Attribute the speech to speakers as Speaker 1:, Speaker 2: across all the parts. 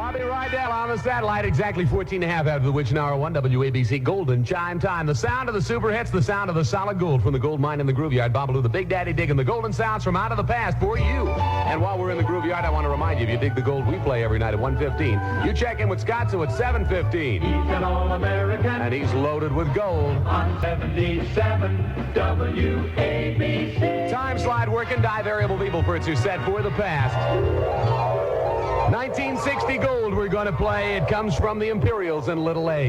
Speaker 1: Bobby Rydell on the satellite, exactly 14 and a half after the witching hour 1, WABC Golden Chime Time. The sound of the super hits, the sound of the solid gold from the gold mine in the groove yard. Babalu, the Big Daddy, digging the golden sounds from out of the past for you. And while we're in the groove yard, I want to remind you, if you dig the gold, we play every night at 1:15. You check in with Scott, so it's 7:15.
Speaker 2: He's an All-American.
Speaker 1: And he's loaded with gold.
Speaker 2: On 77 WABC.
Speaker 1: Time slide working, die variable people for it's your set for the past. 1960 gold we're going to play. It comes from the Imperials in Little A.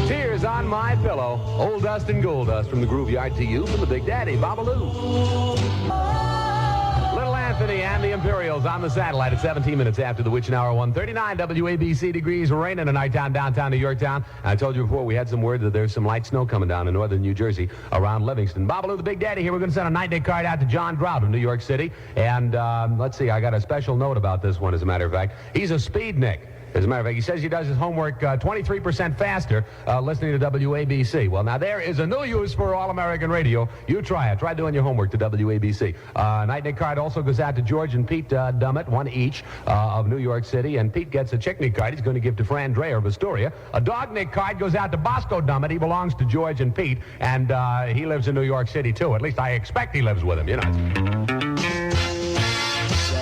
Speaker 1: Tears on My Pillow. Old dust and gold dust from the groove yard to you from the Big Daddy, Babalu. Little Anthony and the Imperials on the satellite at 17 minutes after the witching hour 1:39. WABC degrees, raining tonight downtown New York town. I told you before we had some word that there's some light snow coming down in northern New Jersey around Livingston. Babalu, the Big Daddy here. We're going to send a night card out to John Drought of New York City. And let's see, I got a special note about this one, as a matter of fact. He's a speednik. As a matter of fact, he says he does his homework 23% faster listening to WABC. Well, now there is a new use for All-American Radio. You try it. Try doing your homework to WABC. Night card also goes out to George and Pete Dummett, one each, of New York City. And Pete gets a chick nick card he's going to give to Fran Dreyer of Astoria. A dog nick card goes out to Bosco Dummett. He belongs to George and Pete. And he lives in New York City, too. At least I expect he lives with him, you know.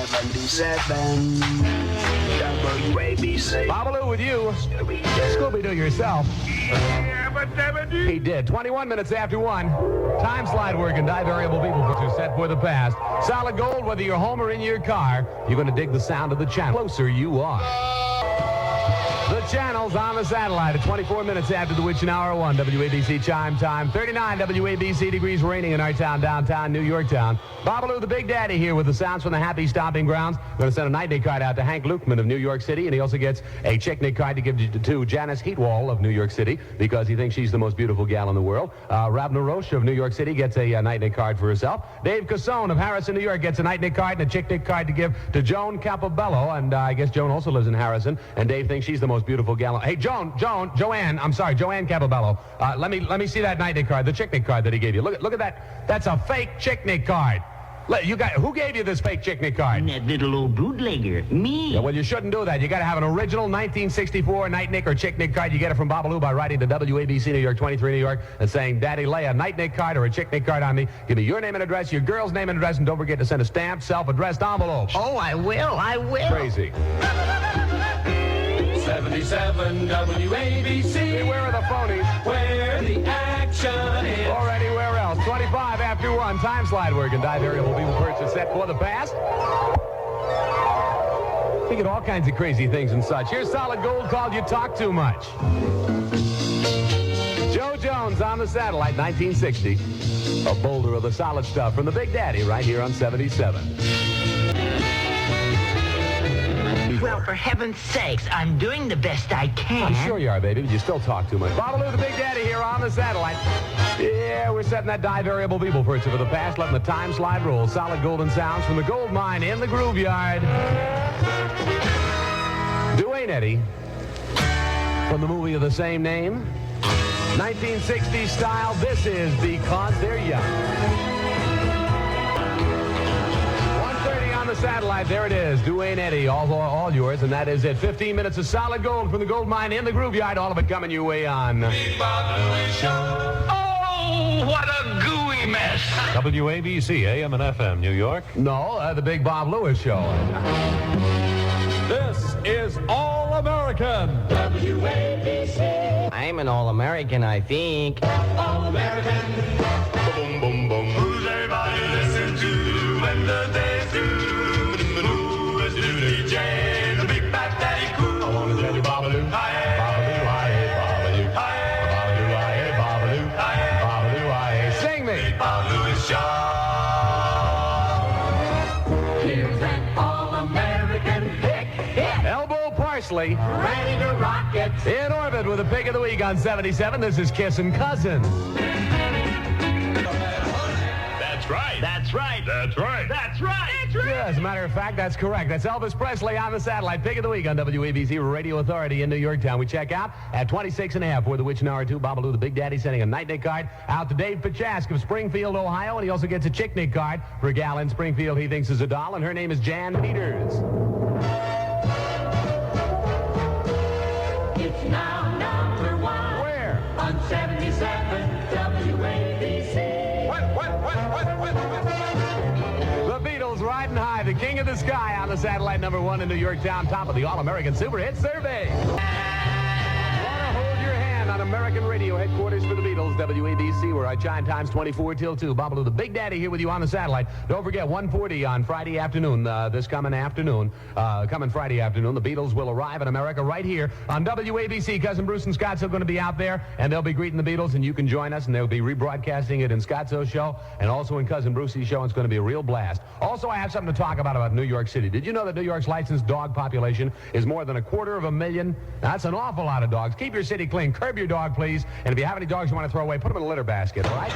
Speaker 3: 77 WABC.
Speaker 1: Babalu with you. Scooby-Doo yourself. He did. 21 minutes after 1. Time slide working. Die variable people for your set for the past. Solid gold, whether you're home or in your car. You're going to dig the sound of the channel. Closer you are. The channels on the satellite at 24 minutes after the witching hour 1. WABC chime time. 39 WABC degrees, raining in our town, downtown New York town. Babalu, the Big Daddy here with the sounds from the happy stomping grounds. Going to send a night card out to Hank Lukeman of New York City, and he also gets a chick nick card to give to Janice Heatwall of New York City because he thinks she's the most beautiful gal in the world. Ravna Roche of New York City gets a night nick card for herself. Dave Cassone of Harrison, New York gets a night nick card and a chick nick card to give to Joan Capobello, and I guess Joan also lives in Harrison, and Dave thinks she's the most beautiful gal. Hey, Joanne Capobello. Let me see that night nick card, the chick nick card that he gave you. Look at that. That's a fake chick nick card. Who gave you this fake chick nick card?
Speaker 4: That little old bootlegger. Me.
Speaker 1: Yeah, well, you shouldn't do that. You got to have an original 1964 night nick or chick nick card. You get it from Babalu by writing to WABC New York, 23 New York, and saying, Daddy, lay a night nick card or a chick nick card on me. Give me your name and address, your girl's name and address, and don't forget to send a stamped, self-addressed envelope.
Speaker 4: Oh, I will.
Speaker 1: Crazy.
Speaker 2: 77 WABC.
Speaker 1: Beware of the phonies.
Speaker 2: Where the action is.
Speaker 1: Or anywhere else. 25 after 1. Time slide working. Die variable people purchase set for the past. We get all kinds of crazy things and such. Here's Solid Gold called You Talk Too Much. Joe Jones on the satellite, 1960. A boulder of the solid stuff from the Big Daddy right here on 77.
Speaker 4: Well, for heaven's sakes, I'm doing the best I can.
Speaker 1: I'm sure you are, baby, but you still talk too much. Babalu, the Big Daddy here on the satellite. Yeah, we're setting that die variable people for the past, letting the time slide roll. Solid golden sounds from the gold mine in the groove yard. Duane Eddy from the movie of the same name. 1960s style. This is Because They're Young. The satellite, there it is. Duane Eddy, all yours, and that is it. 15 minutes of solid gold from the gold mine in the groove yard. All of it coming your way on.
Speaker 2: Big Bob Lewis Show. Oh, what a gooey mess.
Speaker 5: WABC, AM and FM, New York.
Speaker 1: No, the Big Bob Lewis Show.
Speaker 5: This is All-American.
Speaker 2: WABC.
Speaker 4: I'm an All-American, I think.
Speaker 2: All-American. Boom, boom, boom. Who's everybody listen to when the day's through? Who is the DJ? The Big Bad Daddy Cool. I want to tell you, Babalu. Hi, Babalu, hi, Babalu. Hi, Babalu, hi, Babalu. Hi,
Speaker 1: Sing me.
Speaker 2: Big Bob Lewis Show. Here's an All-American pick.
Speaker 1: Elbow Parsley.
Speaker 2: Ready to rock it.
Speaker 1: In orbit with a pick of the week on 77. This is Kissin' Cousin.
Speaker 2: That's right.
Speaker 4: That's right.
Speaker 2: That's right.
Speaker 4: That's right. That's right.
Speaker 1: Yeah, as a matter of fact, that's correct. That's Elvis Presley on the satellite. Pick of the week on WABC Radio Authority in New York Town. We check out at 26 and a half for the Witch Hour 2. Babalu, the Big Daddy, sending a night nick card out to Dave Pachask of Springfield, Ohio. And he also gets a chick nick card for a gal in Springfield he thinks is a doll, and her name is Jan Peters. King of the Sky on the satellite, number 1 in New York Town, top of the All-American Super Hit Survey. Hold your hand on American radio headquarters for the Beatles, WABC, where I chime times 24 till 2. Babalu, the Big Daddy, here with you on the satellite. Don't forget, 1:40 on Friday afternoon, coming Friday afternoon, the Beatles will arrive in America right here on WABC. Cousin Bruce and Scottsdale are going to be out there, and they'll be greeting the Beatles, and you can join us, and they'll be rebroadcasting it in Scottsdale's show and also in Cousin Brucey's show. It's going to be a real blast. Also, I have something to talk about New York City. Did you know that New York's licensed dog population is more than 250,000? That's an awful lot of dogs. Keep your city clean. Curb your dog, please. And if you have any dogs you want to throw away, put them in a litter basket, all right?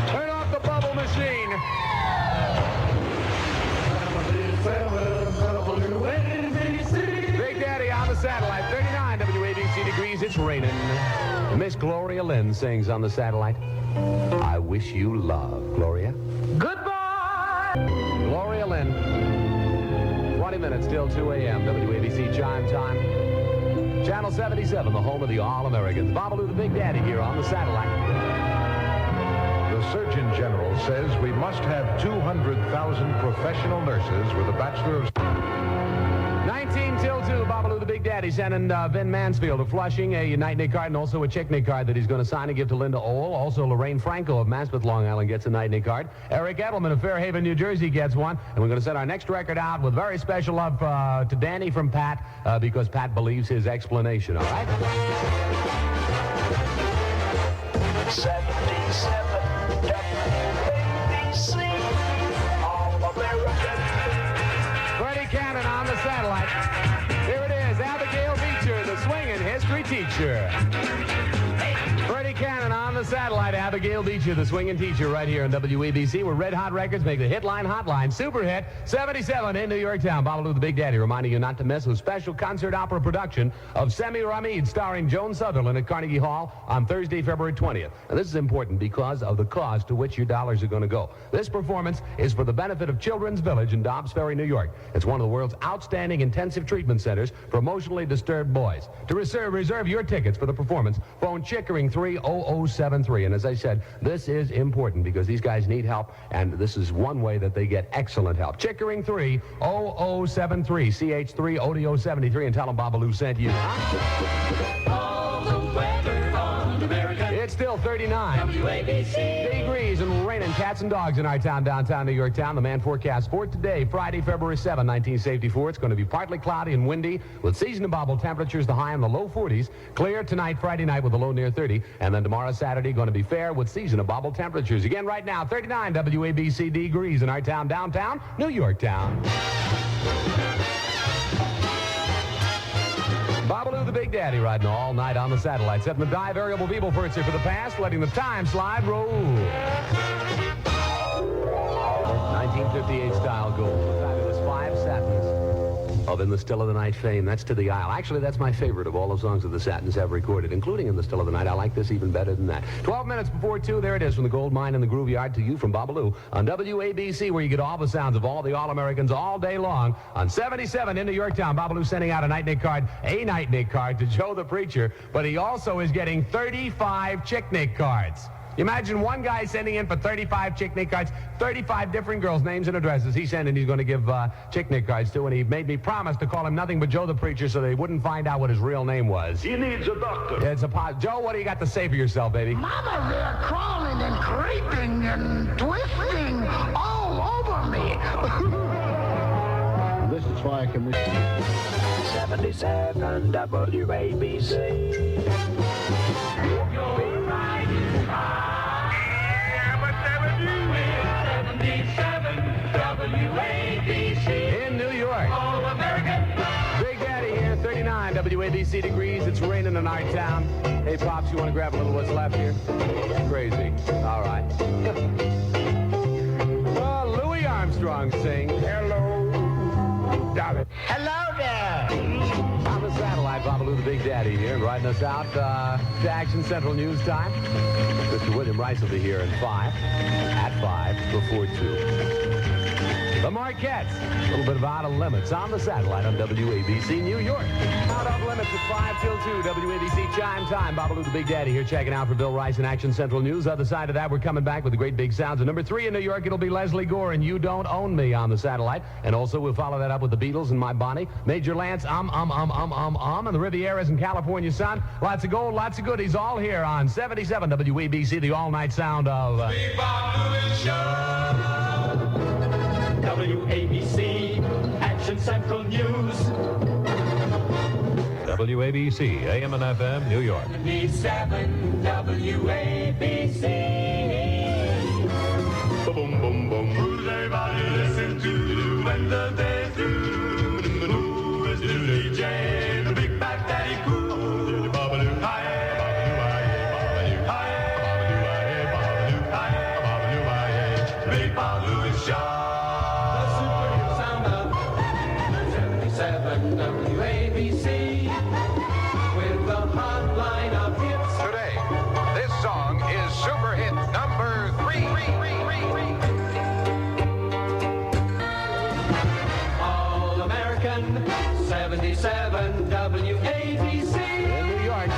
Speaker 1: Turn off the bubble machine. Big Daddy on the satellite, 39 WABC degrees. It's raining. Miss Gloria Lynn sings on the satellite. I wish you love. Gloria?
Speaker 4: Goodbye!
Speaker 1: Gloria Lynn. 20 minutes till 2 a.m. WABC chime time. Channel 77, the home of the All-Americans. Babalu, the Big Daddy, here on the satellite.
Speaker 6: The Surgeon General says we must have 200,000 professional nurses with a Bachelor of...
Speaker 1: 19 till 2, Babalu, the Big Daddy, sending Vin Mansfield of Flushing a Night Nick card and also a Chick Nick card that he's going to sign and give to Linda Ohl. Also, Lorraine Franco of Maspeth, Long Island gets a Night Nick card. Eric Edelman of Fairhaven, New Jersey gets one. And we're going to send our next record out with very special love to Danny from Pat because Pat believes his explanation, all right?
Speaker 3: 77 WABC, All-American.
Speaker 1: Freddie Cannon on the satellite. Here it is, Abigail Beecher, the swinging history teacher. Freddie Cannon on the satellite, Abigail Beecher, the swinging teacher, right here on WABC, where Red Hot Records make the Hitline Hotline Super Hit 77 in New York Town. Babalu, the Big Daddy, reminding you not to miss a special concert opera production of Semi Ramid starring Joan Sutherland at Carnegie Hall on Thursday, February 20th. Now, this is important because of the cause to which your dollars are going to go. This performance is for the benefit of Children's Village in Dobbs Ferry, New York. It's one of the world's outstanding intensive treatment centers for emotionally disturbed boys. To reserve your tickets for the performance, phone Chickering 30073. And as I said, this is important because these guys need help, and this is one way that they get excellent help. Chickering 30073, CH3ODO73, and tell them Babalu sent you.
Speaker 2: All the weather on American
Speaker 1: It's still 39
Speaker 2: WABC.
Speaker 1: degrees and raining cats and dogs in our town, downtown New York town. The man forecast for today, Friday, February 7, 1974. It's going to be partly cloudy and windy with season-to-bubble temperatures, the high in the low 40s. Clear tonight, Friday night with a low near 30. And then tomorrow, Saturday, going to be fair with season-to-bubble temperatures. Again, right now, 39 WABC degrees in our town, downtown New York town. Babalu, the Big Daddy, riding all night on the satellite, setting the die variable people for the past, letting the time slide roll. 1958 style gold. The fabulous 5 Satins of In the Still of the Night fame. That's To the Isle. Actually, that's my favorite of all the songs of the Satins ever recorded, including In the Still of the Night. I like this even better than that. 12 minutes before 2, there it is, from the gold mine in the Groove Yard to you from Babalu on WABC, where you get all the sounds of all the All-Americans all day long on 77 in New York town. Babalu sending out a Night Nick card to Joe the Preacher, but he also is getting 35 Chick Nick cards. You imagine one guy sending in for 35 Chick Nick cards, 35 different girls' names and addresses. He's going to give Chick Nick cards to, and he made me promise to call him nothing but Joe the Preacher so they wouldn't find out what his real name was.
Speaker 3: He needs a doctor.
Speaker 1: It's Joe, what do you got to say for yourself, baby?
Speaker 7: Mama, they're crawling and creeping and twisting all over me.
Speaker 8: This is why I can...
Speaker 3: 77 WABC.
Speaker 1: In New York. Big Daddy here, 39 WABC degrees. It's raining in our town. Hey, Pops, you want to grab a little what's left here? Crazy. All right. Louis Armstrong sings Hello, Darling.
Speaker 4: Hello there.
Speaker 1: On the satellite, Babalu, the Big Daddy here, and riding us out to Action Central News Time. Mr. William Rice will be here at 5 before 2. The Marquettes. A little bit of Out of Limits on the satellite on WABC New York. Out of Limits at 5 till 2. WABC Chime Time. Babalu the Big Daddy here checking out for Bill Rice and Action Central News. Other side of that, we're coming back with the great big sounds. At number 3 in New York, it'll be Leslie Gore and You Don't Own Me on the satellite. And also we'll follow that up with the Beatles and My Bonnie. Major Lance, and the Rivieras in California Sun. Lots of gold, lots of goodies, all here on 77 WABC, the all-night sound of...
Speaker 2: Big Babalu Show. WABC, Action Central News.
Speaker 5: WABC, AM and FM, New York.
Speaker 2: 77 WABC. Boom, boom, boom. Who's everybody listen to when the day's through? Who is the DJ? The Big Back Daddy Cool. Babalu, hi, Babalu, hi, Babalu, hi, Babalu, hi. Big Babalu is sharp. The super hit sound of 77 WABC with the hotline of hits.
Speaker 6: Today, this song is super hit number 3.
Speaker 2: All American 77 WABC.
Speaker 1: in New York.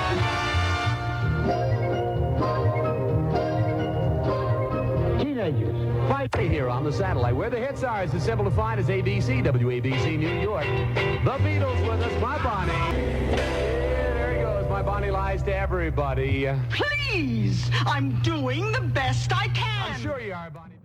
Speaker 7: Teenagers.
Speaker 1: Fight here on the satellite. Where the hits are is as simple to find as ABC, WABC New York. The Beatles with us, My Bonnie. Yeah, there he goes. My Bonnie lies to everybody.
Speaker 4: Please, I'm doing the best I can.
Speaker 1: I'm sure you are, Bonnie.